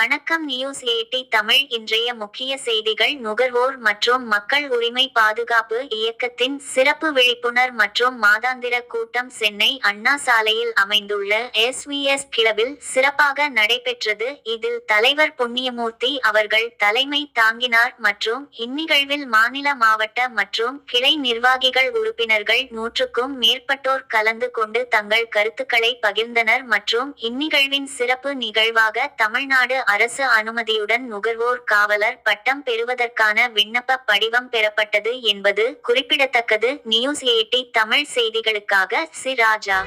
வணக்கம். நியூஸ் 80 தமிழ். இன்றைய முக்கிய செய்திகள். நுகர்வோர் மற்றும் மக்கள் உரிமை பாதுகாப்பு இயக்கத்தின் சிறப்பு விழிப்புணர் மற்றும் மாதாந்திர கூட்டம் சென்னை அண்ணா சாலையில் அமைந்துள்ள SVS கிளபில் சிறப்பாக நடைபெற்றது. இதில் தலைவர் புண்ணியமூர்த்தி அவர்கள் தலைமை தாங்கினார் மற்றும் இந்நிகழ்வில் மாநில, மாவட்ட மற்றும் கிளை நிர்வாகிகள், உறுப்பினர்கள் 100க்கும் மேற்பட்டோர் கலந்து கொண்டு தங்கள் கருத்துக்களை பகிர்ந்தனர் மற்றும் இந்நிகழ்வின் சிறப்பு நிகழ்வாக தமிழ்நாடு அரசு அனுமதியுடன் நுகர்வோர் காவலர் பட்டம் பெறுவதற்கான விண்ணப்ப படிவம் பெறப்பட்டது என்பது குறிப்பிடத்தக்கது. நியூஸ் 80 தமிழ் செய்திகளுக்காக சி. ராஜா.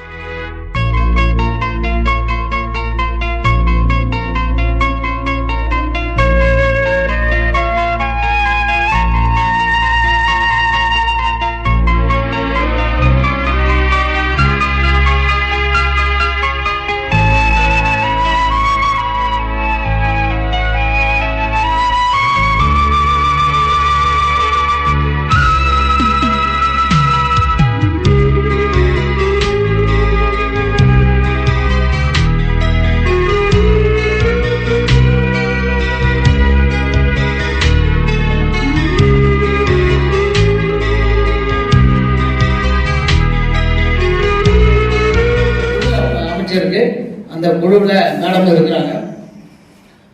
அந்த குழுவில் மேடம் இருக்கிறாங்க.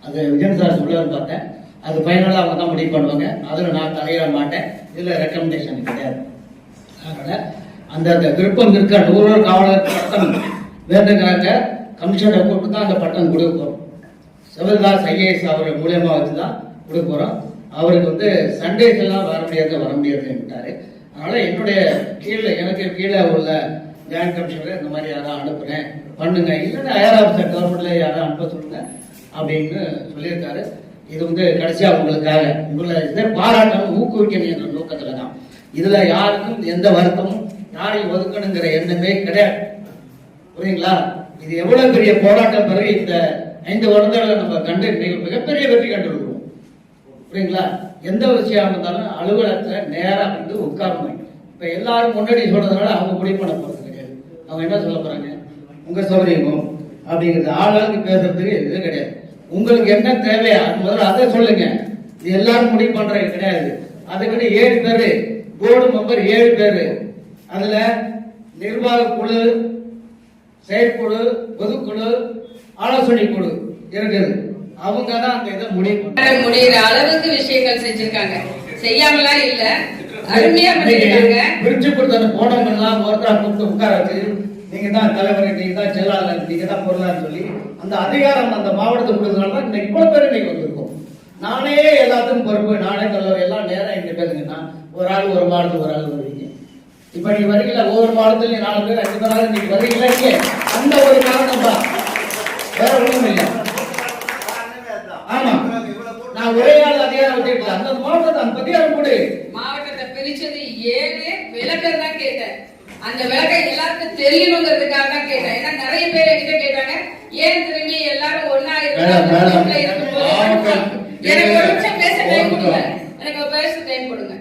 அது விஜயன் சார் சொல்லன்னு பார்த்தேன். அது ஃபைனலாக அவங்க தான் முடிவு பண்ணுவாங்க. அதில் நான் தலையிட மாட்டேன். இதில் ரெக்கமெண்டேஷன் கிடையாது. அதனால் அந்த விருப்பம் இருக்க நுகர்வோர் காவலர் பட்டம் வேண்டுங்கிறாங்க. கமிஷனை கூப்பிட்டு தான் அந்த பட்டம் கொடுக்க போகிறோம். சிவதாஸ் IAS அவர் மூலியமாக வச்சு தான் கொடுக்க போகிறோம். அவருக்கு சண்டேஸ் எல்லாம் வர முடியாதுன்னுட்டாரு. அதனால் என்னுடைய எனக்கு கீழே உள்ள ஜாயின்ட் கமிஷனர் இந்த மாதிரி யாராவது அனுப்புறேன் பண்ணுங்க, இல்லைன்னா ஹையர் ஆஃபீஸர் கவர்மெண்ட்ல யாராவது அனுப்ப சொல்லுங்க அப்படின்னு சொல்லியிருக்காரு. இது கடைசியா உங்களுக்காக உங்களை பாராட்டணும், ஊக்குவிக்கணும் என்ற நோக்கத்துல தான். இதுல யாருக்கும் எந்த வருத்தமும் யாரையும் ஒதுக்கணுங்கிற எண்ணமே கிடையாது. புரியுங்களா? இது எவ்வளவு பெரிய போராட்டம் பிறகு இந்த 5 வருடங்களை நம்ம கண்டு மிகப்பெரிய வெற்றி கண்டுருக்கோம். புரியுங்களா? எந்த விஷயம் இருந்தாலும் அலுவலகத்துல நேரா உட்காரணும். இப்ப எல்லாரும் முன்னாடி சொல்றதுனால அவங்க முடிவு பண்ண போறது கிடையாது. அவங்க என்ன சொல்ல போறாங்க, உங்க சௌகரியமும் அப்படிங்கிறது ஆளாளுக்கு பேசுறதுக்கு இது கிடையாது. உங்களுக்கு என்ன தேவையா முதல்ல அதை சொல்லுங்க. இது எல்லாரும் முடிவு பண்றது கிடையாது. அதுக்கு 7 பேரு போர்டு மெம்பர், 7 பேரு. அதுல நிர்வாக குழு, செயற்குழு, பொதுக்குழு, ஆலோசனை குழு இருக்குது. அவங்க தான் அந்த இதை முடிகிற அளவுக்கு விஷயங்கள் செஞ்சிருக்காங்க. செய்யாமலாம் இல்ல, அருமையா பண்ணிருக்காங்க. பிரிச்சு கொடுத்த போனவங்க எல்லாம் ஒருத்தரா கூப்பிட்டு உட்கார வச்சு, நீங்க தான் தலைவர், நீங்க தான் செயலாளர், நீங்க தான் பொருளாளர் சொல்லி அந்த அதிகாரம் அந்த மாவட்டத்துக்கு கொடுத்ததுனால இன்னைக்கு இவ்வளவு பேர் இன்னைக்கு வந்திருக்கோம். நானே எல்லாத்துக்கும் பொறுப்பு, நானே தலைவர், எல்லாம் நேரம் இங்க பேசுங்கன்னா ஒரு ஆள் ஒரு மாவட்டத்துக்கு ஒரு ஆள் வருவீங்க. இப்ப நீங்க வரீங்களா? ஒவ்வொரு மாவட்டத்திலையும் 4 பேர் 5 பேராக இன்னைக்கு வரீங்களா? இங்கே அந்த ஒரு காரணம் தான், வேற ஒண்ணும் இல்லை. ஆமா, நான் ஒரே ஆள் அதிகாரம் வச்சுக்கிட்டு அந்த மாவட்டத்தை அந்த அதிகாரம் கொடு. மாவட்டத்தை பிரிச்சது 7 விளக்கம் தான் கேட்டேன். அந்த விளக்கம் எல்லாருக்கும் தெரியணுங்கிறதுக்காக தான் கேட்டேன். ஏன்னா நிறைய பேர் என்கிட்ட கேட்டாங்க, ஏன் திரும்பி எல்லாரும் ஒன்னா இருக்கும்போது எனக்கு ஒரு நிமிஷம் பேச டைம் கொடுங்க, எனக்கு பேச டைம் கொடுங்க.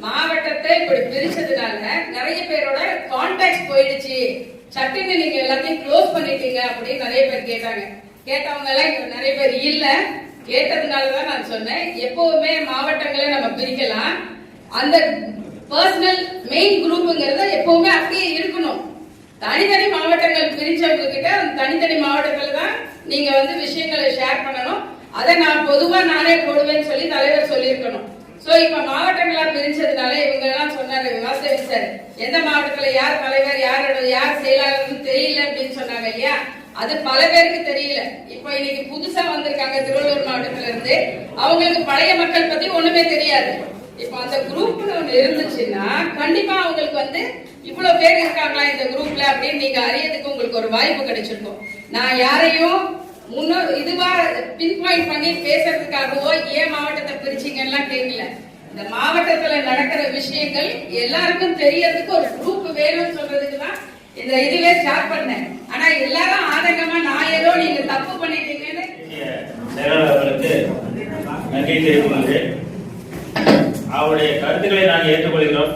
மாவட்டத்தை இப்படி பிரிச்சதுனால நிறைய பேரோட கான்டாக்ட் போயிடுச்சு, சட்டுன்னு நீங்க எல்லாத்தையும் க்ளோஸ் பண்ணிட்டீங்க அப்படின்னு நிறைய பேர் கேட்டாங்க. கேட்டவங்க எல்லாம் நிறைய பேர் இல்ல, கேட்டதுனாலதான் நான் சொன்னேன், எப்பவுமே மாவட்டங்களை நம்ம பிரிக்கலாம். அந்த பர்சனல் மெயின் குரூப்ங்கிறத எப்பவுமே அப்படியே இருக்கணும். தனித்தனி மாவட்டங்கள் பிரிச்சவங்க கிட்ட தனித்தனி மாவட்டத்துல தான் நீங்க விஷயங்களை ஷேர் பண்ணணும். அதை நான் பொதுவா நானே போடுவேன்னு சொல்லி தலைவர் சொல்லியிருக்கணும். சோ இப்ப மாவட்டங்களா பிரிச்சதுனால இவங்க எல்லாம் சொன்னாங்க, வாசவி சார் எந்த மாவட்டத்துல யார் தலைவர் யார் செயலாளர்னு தெரியல அப்படின்னு சொன்னாங்க இல்லையா? அது பல பேருக்கு தெரியல. இப்ப இன்னைக்கு புதுசா வந்திருக்காங்க திருவள்ளூர் மாவட்டத்துல இருந்து, அவங்களுக்கு பழைய மக்கள் பத்தி ஒண்ணுமே தெரியாது. இப்ப அந்த குரூப்னு ஒண்ணு இருந்துச்சுன்னா கண்டிப்பா அவங்களுக்கு இவ்வளவு பேர் இருக்காங்களா இந்த குரூப்ல அப்படின்னு நீங்க அறியறதுக்கு உங்களுக்கு ஒரு வாய்ப்பு கிடைச்சிருக்கும். நான் யாரையும் இதுவா பின் பாயிண்ட் பண்ணி பேசுறதுக்காகவோ ஏன் மாவட்டத்தை பிரிச்சிங்கன்னா கேட்கல. இந்த மாவட்டத்துல நடக்கிற விஷயங்கள் எல்லாருக்கும் தெரியறதுக்கு ஒரு குரூப் வேணும்னு சொல்றதுக்கு தான் இந்த இதுவே ஸ்டார்ட் பண்ணேன். ஆனா எல்லாரும் ஆதங்கமா நான் ஏதோ நீங்க தப்பு பண்ணிட்டீங்கன்னு நன்றி தெரிவித்துள்ளேன். அவருடைய கருத்துக்களை நாங்கள் ஏற்றுக்கொள்கிறோம்.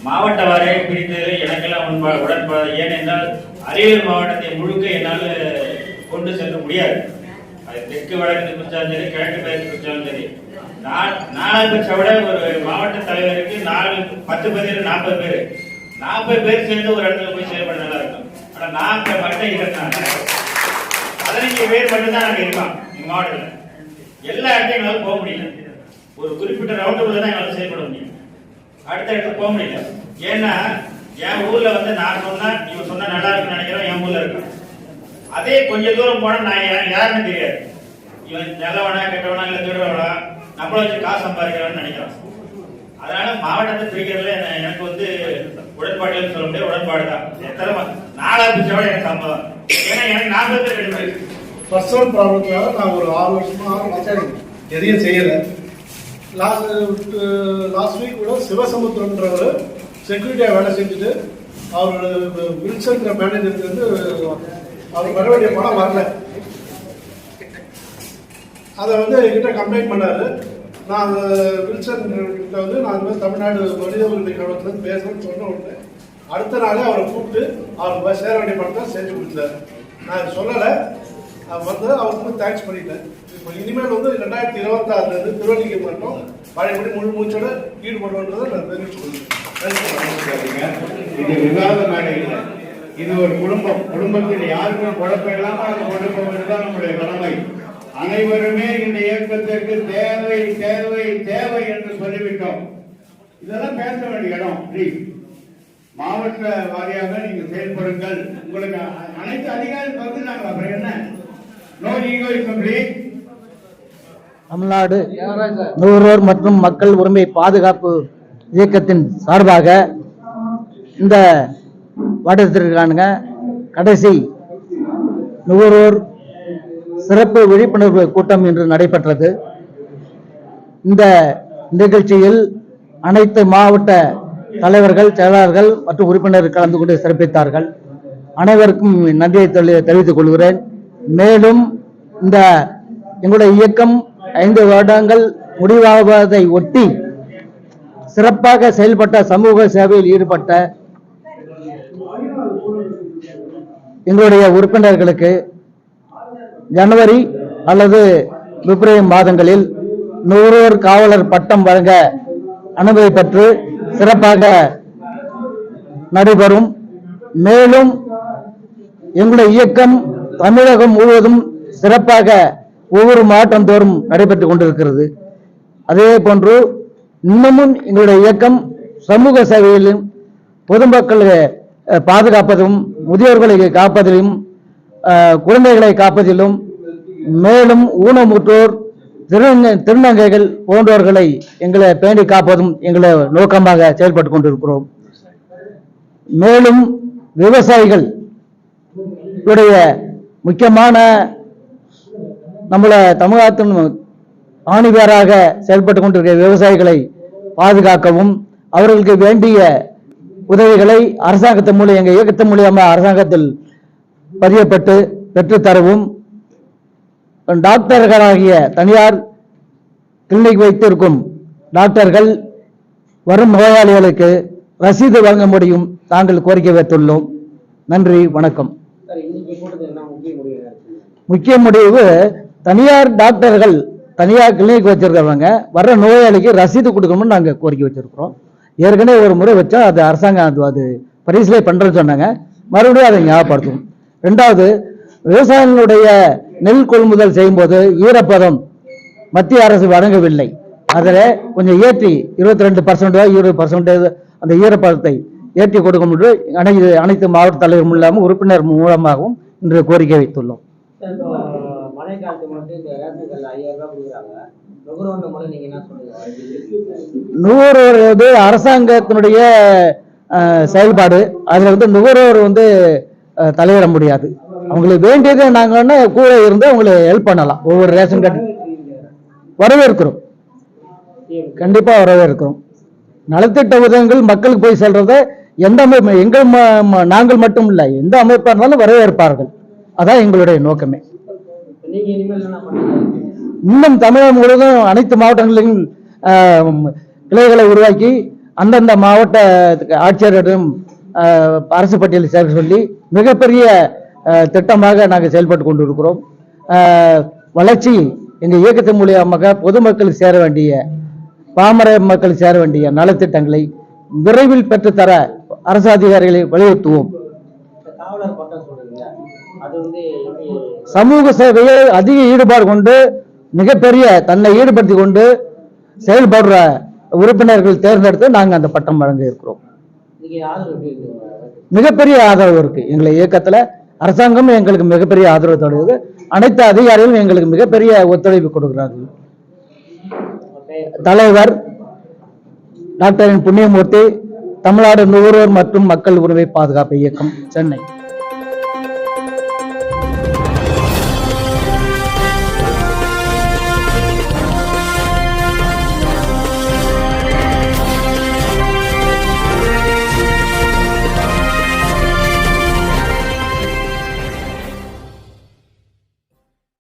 மாவட்ட வாரியை பிரித்து எனக்கெல்லாம் உடன்பாடு. ஏனென்றால் அரியலூர் மாவட்டத்தை முழுக்க என்னால் கொண்டு செல்ல முடியாது. அது தெற்கு வடக்கு குறிச்சாலும் சரி, கிழக்கு மேற்கு குறிச்சாலும் சரி, நாலாயிரத்தை விட ஒரு மாவட்ட தலைவருக்கு 10 பேர் 40 பேர் 40 பேர் சேர்ந்து ஒரு இடத்துல போய் செயல்பட நல்லா இருக்கும். ஆனா நாங்க மட்டும் இருந்தாங்க 15 பேர் மட்டும் தான் நாங்க இருக்கோம். இந்த மாவட்டத்தில் எல்லா இடத்தையும் எங்களால் போக முடியல. ஒரு குறிப்பிட்ட ரவுண்டுக்குள்ள தான் எங்களால் செயல்பட முடியும். அடுத்த இடத்துக்கு போக முடியல. ஏன்னா என் ஊர்ல வந்து நான் சொன்னா இவன் சொன்னா நல்லா இருக்குன்னு நினைக்கிறேன். என் ஊர்ல இருக்கும். அதே கொஞ்சம் தூரம் போனா நான் யாருன்னு தெரியாது. இவன் நல்லவனா கெட்டவனா இல்ல திருடவனா நம்மள வச்சு காசு சம்பாதிக்கிறவன்னு நினைக்கிறான். அதனால மாவட்டத்தை பிரிக்கிறதுல எனக்கு வந்து உடன்பாடுன்னு சொல்ல முடியாது. உடன்பாடு தான். எத்தனை 4 பிரிச்சோட எனக்கு சம்மதம். ஏன்னா எனக்கு 42 பேர் பர்சனல் ப்ராப்ளம்னால நான் ஒரு 6 வருஷமா எதையும் செய்யல. லாஸ்ட் வீக் கூட சிவசமுத்திரன்றவர் செக்யூரிட்டியாக வேலை செஞ்சுட்டு அவர் வில்சன்ற மேனேஜருக்கு வந்து அவர் வர வேண்டிய பணம் வரல. அதை வந்து என்கிட்ட கம்ப்ளைண்ட் பண்ணாரு. நான் வில்சன் கிட்ட வந்து நான் தமிழ்நாடு மனித உரிமை கழகத்துலேருந்து பேசுகிறேன்னு சொன்ன உடனே அடுத்த நாளே அவரை கூப்பிட்டு அவர் சேர வேண்டிய பணத்தை செஞ்சு கொடுத்தாரு. நான் சொல்லலை வந்து அவருக்கு தேங்க்ஸ் பண்ணிட்டேன். இப்போ இனிமேல் வந்து 2026 திருவள்ளிக்கு மட்டும் பழையபடி முழு மூச்சோட ஈடுபடுன்றதை நான் தெரிவிச்சு கொள்கிறேன். இது விவாத மேடை இல்லை, இது ஒரு குடும்பம். குடும்பத்தில் யாருக்கும் குழப்பம் இல்லாமல் அதை கொண்டு போவதுதான் நம்முடைய கடமை. அனைவருமே இந்த இயக்கத்திற்கு தேவை தேவை தேவை என்று சொல்லிவிட்டோம். இதெல்லாம் பேச வேண்டிய இடம். மாவட்ட வாரியாக நீங்க செயல்படுங்கள். உங்களுக்கு அனைத்து அதிகாரிகள் வந்துட்டாங்க. அப்புறம் என்ன? No egoism. தமிழ்நாடு நுகர்வோர் மற்றும் மக்கள் உரிமை பாதுகாப்பு இயக்கத்தின் சார்பாக இந்த வாட்டத்திற்கான கடைசி நுகர்வோர் சிறப்பு விழிப்புணர்வு கூட்டம் இன்று நடைபெற்றது. இந்த நிகழ்ச்சியில் அனைத்து மாவட்ட தலைவர்கள், செயலாளர்கள் மற்றும் உறுப்பினர்கள் கலந்து கொண்டு சிறப்பித்தார்கள். அனைவருக்கும் நன்றியை தெரிவித்துக் கொள்கிறேன். மேலும் இந்த எங்களுடைய இயக்கம் 5 வருடங்கள் முடிவாவதை ஒட்டி சிறப்பாக செயல்பட்ட, சமூக சேவையில் ஈடுபட்ட எங்களுடைய உறுப்பினர்களுக்கு ஜனவரி அல்லது பிப்ரவரி மாதங்களில் நுகர்வோர் காவலர் பட்டம் வழங்க அனுமதி பெற்று சிறப்பாக நடைபெறும். மேலும் எங்களுடைய இயக்கம் தமிழகம் முழுவதும் சிறப்பாக ஒவ்வொரு மாவட்டந்தோறும் நடைபெற்றுக் கொண்டிருக்கிறது. அதே போன்று இன்னமும் எங்களுடைய இயக்கம் சமூக சேவையிலும் பொதுமக்களை பாதுகாப்பதும், முதியோர்களை காப்பதிலும், குழந்தைகளை காப்பதிலும், மேலும் ஊனமுற்றோர், திருநங்கைகள் போன்றவர்களை எங்களை பேணி காப்பதும் எங்களை நோக்கமாக செயல்பட்டுக் கொண்டிருக்கிறோம். மேலும் விவசாயிகள் முக்கியமான நம்மள தமிழகத்தின் ஆணிவேராக செயல்பட்டுக் கொண்டிருக்கிற விவசாயிகளை பாதுகாக்கவும், அவர்களுக்கு வேண்டிய உதவிகளை அரசாங்கத்தின் மூலம், எங்கள் இயக்கத்தின் மூலியமாக அரசாங்கத்தில் பதியப்பட்டு பெற்றுத்தரவும், டாக்டர்களாகிய தனியார் கிளினிக் வைத்திருக்கும் டாக்டர்கள் வரும் நோயாளிகளுக்கு ரசீது வழங்க முடியும் நாங்கள் கோரிக்கை வைத்துள்ளோம். நன்றி, வணக்கம். முக்கிய முடிவு, தனியார் டாக்டர்கள், தனியார் கிளினிக் வச்சிருக்கிறவங்க வர்ற நோயாளிக்கு ரசீது கொடுக்கணும்னு நாங்கள் கோரிக்கை வச்சிருக்கிறோம். ஏற்கனவே ஒரு முறை வச்சா அது அரசாங்கம் அது பரிசீலனை பண்றேன்னு சொன்னாங்க. மறுபடியும் அதை ஞாபகப்படுத்தும். 2வது, விவசாயிகளுடைய நெல் கொள்முதல் செய்யும் போது ஈரப்பதம் மத்திய அரசு வழங்கவில்லை. அதில் கொஞ்சம் ஏற்றி 22% 20% அந்த ஈரப்பதத்தை ஏற்றி கொடுக்க முடியும். அனைத்து மாவட்ட தலைவர் மூலமும் உறுப்பினர் மூலமாகவும் இன்று கோரிக்கை வைத்துள்ளோம். மழை காலத்துக்கு மட்டும் இந்த ரேஷன் கார்டில் 5000 ரூபாய் கொடுக்குறாங்க. நுகர்வோர் மூலம் நீங்க என்ன சொல்லுங்க? நுகர்வோர் அரசாங்கத்தினுடைய செயல்பாடு. அதுல நுகர்வோர் தலையிட முடியாது. அவங்களுக்கு வேண்டியது நாங்க கூட இருந்து அவங்களுக்கு ஹெல்ப் பண்ணலாம். ஒவ்வொரு ரேஷன் கார்டு வரவேற்கிறோம், கண்டிப்பா வரவேற்கிறோம். நலத்திட்ட உதவிகள் மக்களுக்கு போய் செல்றத எந்த அமைப்பு, நாங்கள் மட்டும் இல்லை, எந்த அமைப்பா இருந்தாலும் வரவேற்பார்கள். அதான் எங்களுடைய நோக்கமே. இன்னும் தமிழகம் முழுவதும் அனைத்து மாவட்டங்களிலும் கிளைகளை உருவாக்கி அந்தந்த மாவட்ட ஆட்சியரிடம் அரசு பட்டியலில் சேர்க்க சொல்லி மிகப்பெரிய திட்டமாக நாங்கள் செயல்பட்டு கொண்டிருக்கிறோம். வளர்ச்சி எங்கள் இயக்கத்தின் மூலியமாக பொதுமக்களுக்கு சேர வேண்டிய பாமர மக்களுக்கு சேர வேண்டிய நலத்திட்டங்களை விரைவில் பெற்றுத்தர அரசு அதிகாரிகளை வலியுறுத்துவோம். காவலர் பட்டம் சொல்றீங்க, அது வந்து சமூக சேவையை அதிக ஈடுபாடு கொண்டு மிகப்பெரிய தன்னை ஈடுபடுத்தி கொண்டு செயல்படுற உறுப்பினர்கள் தேர்ந்தெடுத்து நாங்கள் அந்த பட்டம் வழங்க இருக்கிறோம். இதுக்கு ஆதரவு எப்படி இருக்கு? மிகப்பெரிய ஆதரவு இருக்கு எங்களை இயக்கத்துல. அரசாங்கம் எங்களுக்கு மிகப்பெரிய ஆதரவு தருகிறது. அனைத்து அதிகாரிகளும் எங்களுக்கு மிகப்பெரிய ஒத்துழைப்பு கொடுக்கிறார்கள். தலைவர் டாக்டர் புண்ணியமூர்த்தி, தமிழ்நாடு நுகர்வோர் மற்றும் மக்கள் உரிமை பாதுகாப்பு இயக்கம், சென்னை.